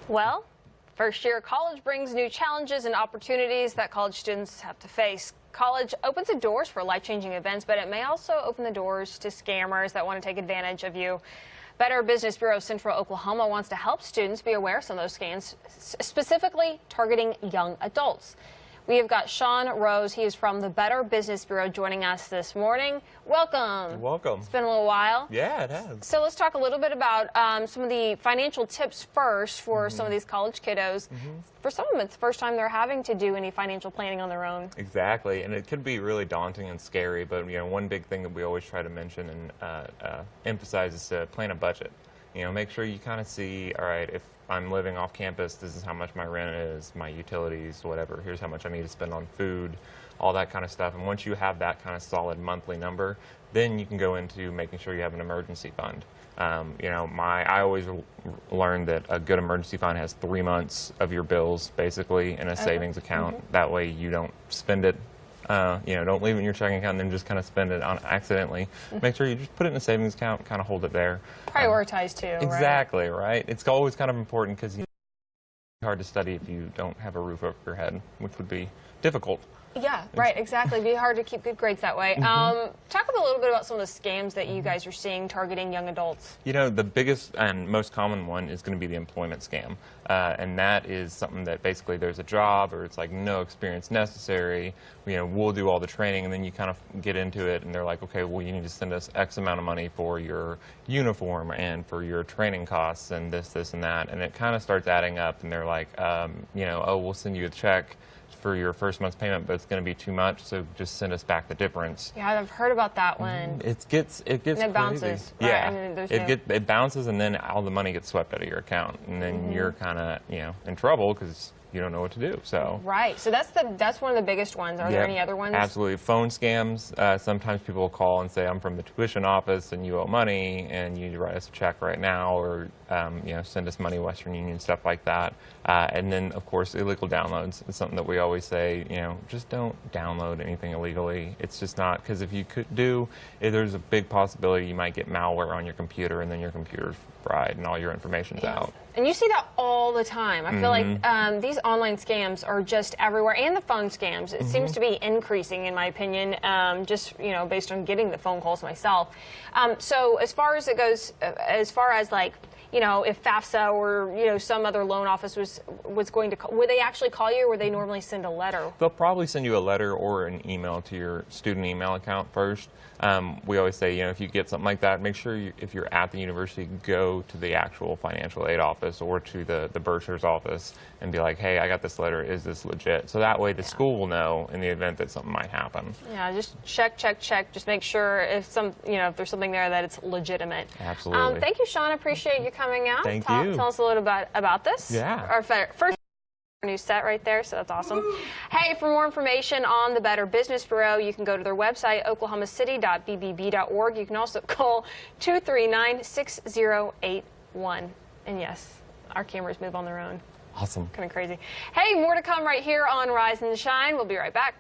Well, first year of college brings new challenges and opportunities that college students have to face. College opens the doors for life-changing events, but it may also open the doors to scammers that want to take advantage of you. Better Business Bureau of Central Oklahoma wants to help students be aware of some of those scams, specifically targeting young adults. We have got Sean Rose. He is from the Better Business Bureau joining us this morning. Welcome. Welcome. It's been a little while. Yeah, it has. So let's talk a little bit about some of the financial tips first for some of these college kiddos. For some of them, it's the first time they're having to do any financial planning on their own. Exactly, and it could be really daunting and scary, but one big thing that we always try to mention and emphasize is to plan a budget. Make sure you kind of see, all right, if I'm living off campus, this is how much my rent is, my utilities, whatever. Here's how much I need to spend on food, all that kind of stuff. And once you have that kind of solid monthly number, then you can go into making sure you have an emergency fund. I always learned that a good emergency fund has 3 months of your bills basically in a savings account. That way you don't spend it. Don't leave it in your checking account and then just kind of spend it on accidentally. Make sure you just put it in a savings account, kind of hold it there. Prioritize too, exactly, right? It's always kind of important because it's hard to study if you don't have a roof over your head, which would be difficult. Yeah, right, exactly. It'd be hard to keep good grades that way. Talk a little bit about some of the scams that you guys are seeing targeting young adults. The biggest and most common one is going to be the employment scam. And that is something that basically there's a job or it's like no experience necessary. We'll do all the training, and then you kind of get into it and they're like, okay, well, you need to send us X amount of money for your uniform and for your training costs and this, and that. And it kind of starts adding up and they're like, oh, we'll send you a check for your first month's payment, but it's going to be too much, so just send us back the difference. Yeah, I've heard about that one. It gets and it crazy. Bounces. Yeah, right? it bounces, and then all the money gets swept out of your account, and then you're kind of in trouble because you don't know what to do. So right. So that's one of the biggest ones. Are there any other ones? Absolutely. Phone scams. Sometimes people will call and say, I'm from the tuition office and you owe money and you need to write us a check right now, or send us money, Western Union, stuff like that. And then, of course, illegal downloads is something that we always say, just don't download anything illegally. It's just not, because if you there's a big possibility you might get malware on your computer and then your computer's fried and all your information's out. And you see that all the time. I feel like these online scams are just everywhere, and the phone scams. It seems to be increasing, in my opinion, just based on getting the phone calls myself. So as far as it goes, as far as like, if FAFSA or some other loan office was going to call, would they actually call you, or would they normally send a letter? They'll probably send you a letter or an email to your student email account first. We always say, if you get something like that, make sure if you're at the university, go to the actual financial aid office or to the bursar's office and be like, hey, I got this letter, is this legit? So that way the school will know in the event that something might happen. Yeah, just check. Just make sure if if there's something there that it's legitimate. Absolutely. Thank you, Sean. I appreciate you coming out. Thank you. Tell us a little bit about this. Yeah. Our first new set right there, so that's awesome. Hey, for more information on the Better Business Bureau, you can go to their website, oklahomacity.bbb.org. You can also call 239-6081. And yes, our cameras move on their own. Awesome. Kind of crazy. Hey, more to come right here on Rise and Shine. We'll be right back.